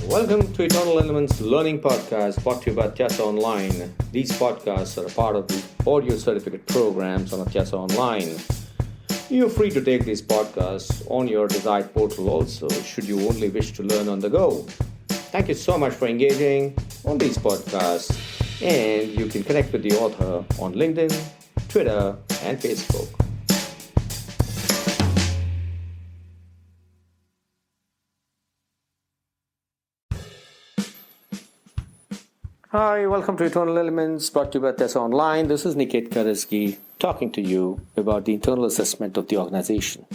Welcome to Eternal Elements Learning Podcast, brought to you by Atyasa Online. These podcasts are a part of the audio certificate programs on Atyasa Online. You're free to take these podcasts on your desired portal also, should you only wish to learn on the go. Thank you so much for engaging on these podcasts, and you can connect with the author on LinkedIn, Twitter, and Facebook. Hi, welcome to Eternal Elements, brought to you by Atyasa Online. This is Niket Karajagi talking to you about the internal assessment of the organization.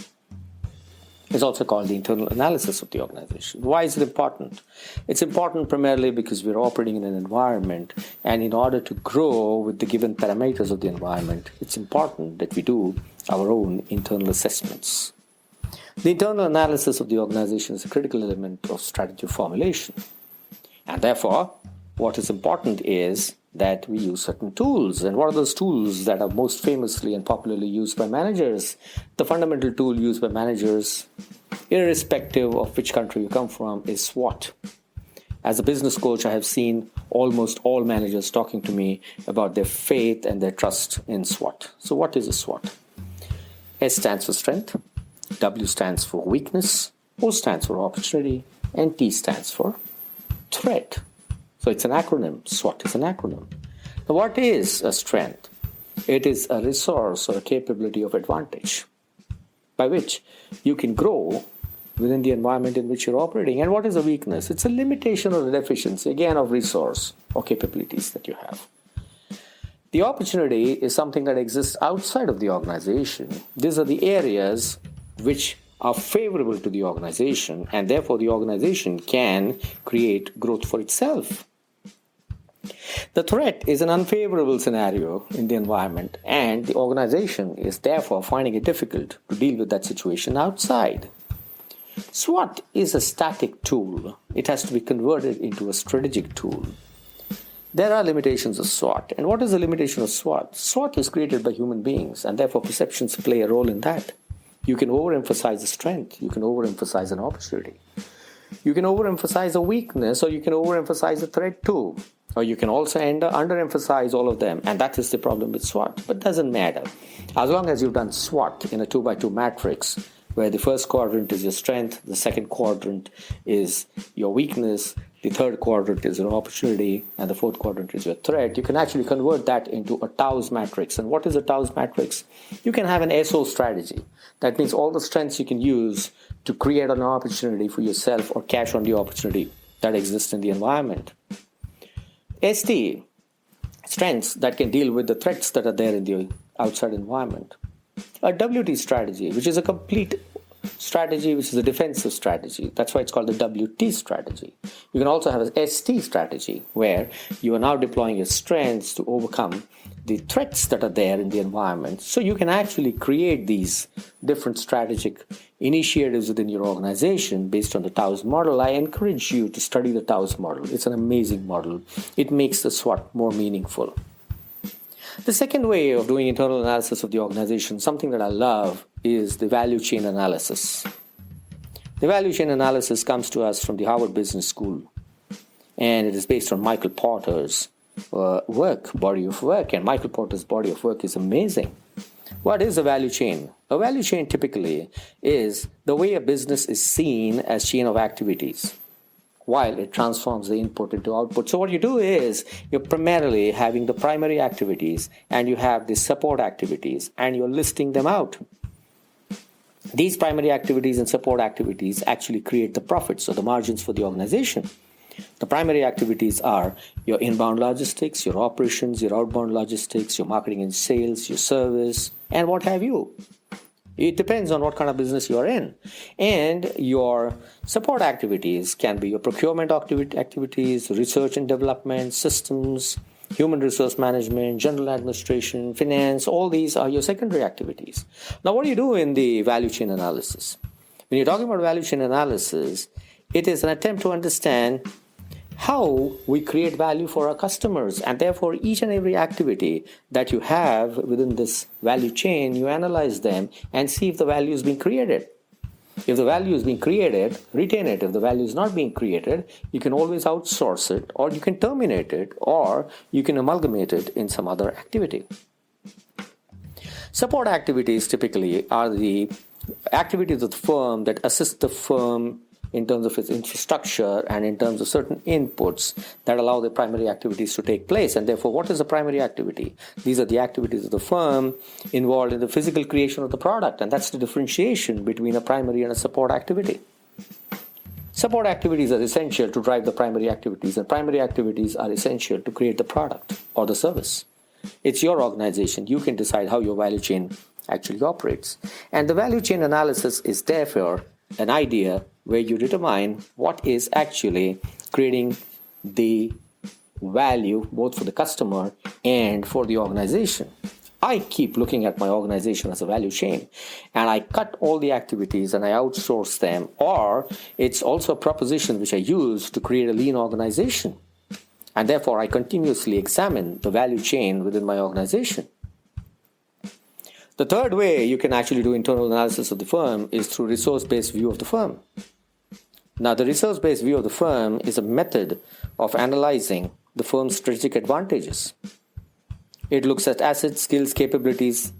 It's also called the internal analysis of the organization. Why is it important? It's important primarily because we're operating in an environment, and in order to grow with the given parameters of the environment, it's important that we do our own internal assessments. The internal analysis of the organization is a critical element of strategy formulation, and therefore, what is important is that we use certain tools. And what are those tools that are most famously and popularly used by managers? The fundamental tool used by managers, irrespective of which country you come from, is SWOT. As a business coach, I have seen almost all managers talking to me about their faith and their trust in SWOT. So what is a SWOT? S stands for strength, W stands for weakness, O stands for opportunity, and T stands for threat. So it's an acronym. SWOT is an acronym. Now, what is a strength? It is a resource or a capability of advantage by which you can grow within the environment in which you're operating. And what is a weakness? It's a limitation or a deficiency, again, of resource or capabilities that you have. The opportunity is something that exists outside of the organization. These are the areas which are favorable to the organization, and therefore the organization can create growth for itself. The threat is an unfavorable scenario in the environment, and the organization is therefore finding it difficult to deal with that situation outside. SWOT is a static tool. It has to be converted into a strategic tool. There are limitations of SWOT. And what is the limitation of SWOT? SWOT is created by human beings, and therefore perceptions play a role in that. You can overemphasize a strength. You can overemphasize an opportunity. You can overemphasize a weakness, or you can overemphasize a threat too. Or you can also underemphasize all of them. And that is the problem with SWOT. But it doesn't matter. As long as you've done SWOT in a 2x2 matrix, where the first quadrant is your strength, the second quadrant is your weakness, the third quadrant is your opportunity, and the fourth quadrant is your threat, you can actually convert that into a TOWS matrix. And what is a TOWS matrix? You can have an SO strategy. That means all the strengths you can use to create an opportunity for yourself or cash on the opportunity that exists in the environment. ST, strengths that can deal with the threats that are there in the outside environment. A WT strategy, which is a complete strategy, which is a defensive strategy. That's why it's called the WT strategy. You can also have a ST strategy, where you are now deploying your strengths to overcome the threats that are there in the environment. So you can actually create these different strategic initiatives within your organization based on the TOWS model. I encourage you to study the TOWS model. It's an amazing model. It makes the SWOT more meaningful. The second way of doing internal analysis of the organization, something that I love, is the value chain analysis. The value chain analysis comes to us from the Harvard Business School, and it is based on Michael Porter's body of work, and Michael Porter's body of work is amazing. What is a value chain? A value chain typically is the way a business is seen as chain of activities, while it transforms the input into output. So what you do is you're primarily having the primary activities, and you have the support activities, and you're listing them out. These primary activities and support activities actually create the profits or the margins for the organization. The primary activities are your inbound logistics, your operations, your outbound logistics, your marketing and sales, your service, and what have you. It depends on what kind of business you are in. And your support activities can be your procurement activities, research and development, systems, human resource management, general administration, finance. All these are your secondary activities. Now, what do you do in the value chain analysis? When you're talking about value chain analysis, it is an attempt to understand how we create value for our customers, and therefore each and every activity that you have within this value chain, you analyze them and see if the value is being created. If the value is being created, retain it. If the value is not being created, you can always outsource it, or you can terminate it, or you can amalgamate it in some other activity. Support activities typically are the activities of the firm that assist the firm in terms of its infrastructure and in terms of certain inputs that allow the primary activities to take place. And therefore, what is a primary activity? These are the activities of the firm involved in the physical creation of the product, and that's the differentiation between a primary and a support activity. Support activities are essential to drive the primary activities, and primary activities are essential to create the product or the service. It's your organization. You can decide how your value chain actually operates. And the value chain analysis is therefore an idea where you determine what is actually creating the value both for the customer and for the organization. I keep looking at my organization as a value chain, and I cut all the activities and I outsource them, or it's also a proposition which I use to create a lean organization. And therefore, I continuously examine the value chain within my organization. The third way you can actually do internal analysis of the firm is through resource-based view of the firm. Now, the resource-based view of the firm is a method of analyzing the firm's strategic advantages. It looks at assets, skills, capabilities,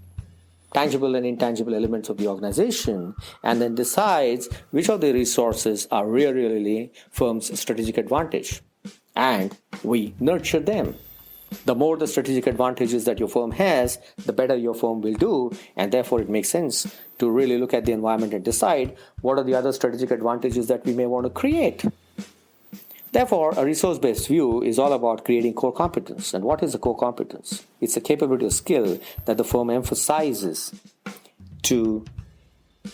tangible and intangible elements of the organization, and then decides which of the resources are really firm's strategic advantage. And we nurture them. The more the strategic advantages that your firm has, the better your firm will do, and therefore it makes sense to really look at the environment and decide what are the other strategic advantages that we may want to create. Therefore, a resource-based view is all about creating core competence. And what is a core competence? It's a capability or skill that the firm emphasizes to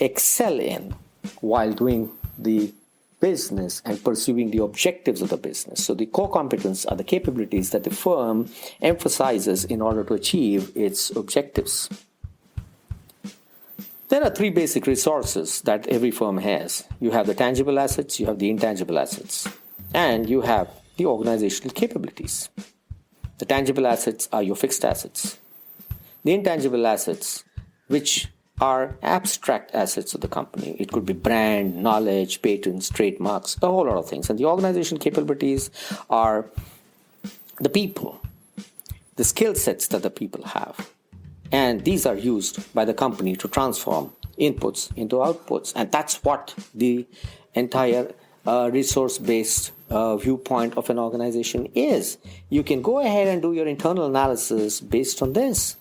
excel in while doing the business and pursuing the objectives of the business. So the core competence are the capabilities that the firm emphasizes in order to achieve its objectives. There are three basic resources that every firm has. You have the tangible assets, you have the intangible assets, and you have the organizational capabilities. The tangible assets are your fixed assets. The intangible assets, which are abstract assets of the company. It could be brand, knowledge, patents, trademarks, a whole lot of things. And the organization capabilities are the people, the skill sets that the people have. And these are used by the company to transform inputs into outputs. And that's what the entire resource-based viewpoint of an organization is. You can go ahead and do your internal analysis based on this.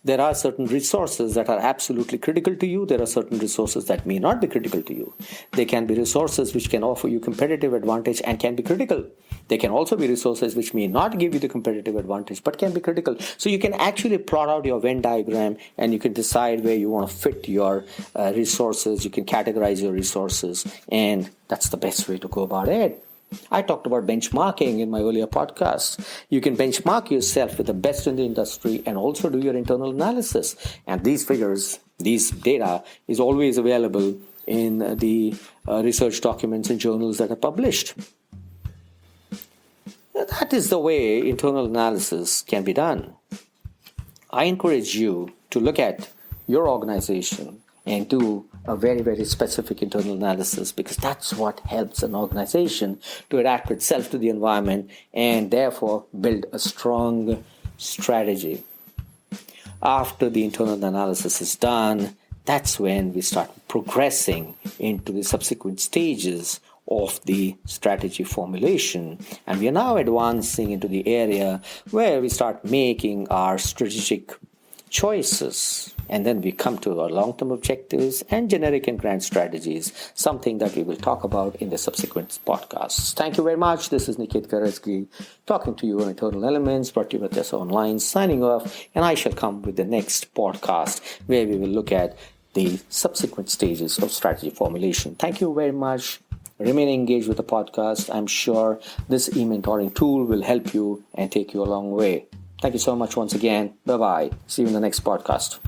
There are certain resources that are absolutely critical to you. There are certain resources that may not be critical to you. They can be resources which can offer you competitive advantage and can be critical. They can also be resources which may not give you the competitive advantage but can be critical. So you can actually plot out your Venn diagram and you can decide where you want to fit your resources. You can categorize your resources, and that's the best way to go about it. I talked about benchmarking in my earlier podcast. You can benchmark yourself with the best in the industry and also do your internal analysis. And these figures, these data is always available in the research documents and journals that are published. That is the way internal analysis can be done. I encourage you to look at your organization and do a very specific internal analysis, because that's what helps an organization to adapt itself to the environment and therefore build a strong strategy. After the internal analysis is done, that's when we start progressing into the subsequent stages of the strategy formulation. And we are now advancing into the area where we start making our strategic choices. And then we come to our long-term objectives and generic and grand strategies, something that we will talk about in the subsequent podcasts. Thank you very much. This is Niket Karajagi talking to you on Internal Elements, brought to you by Tessa Online, signing off. And I shall come with the next podcast where we will look at the subsequent stages of strategy formulation. Thank you very much. Remain engaged with the podcast. I'm sure this e-mentoring tool will help you and take you a long way. Thank you so much once again. Bye-bye. See you in the next podcast.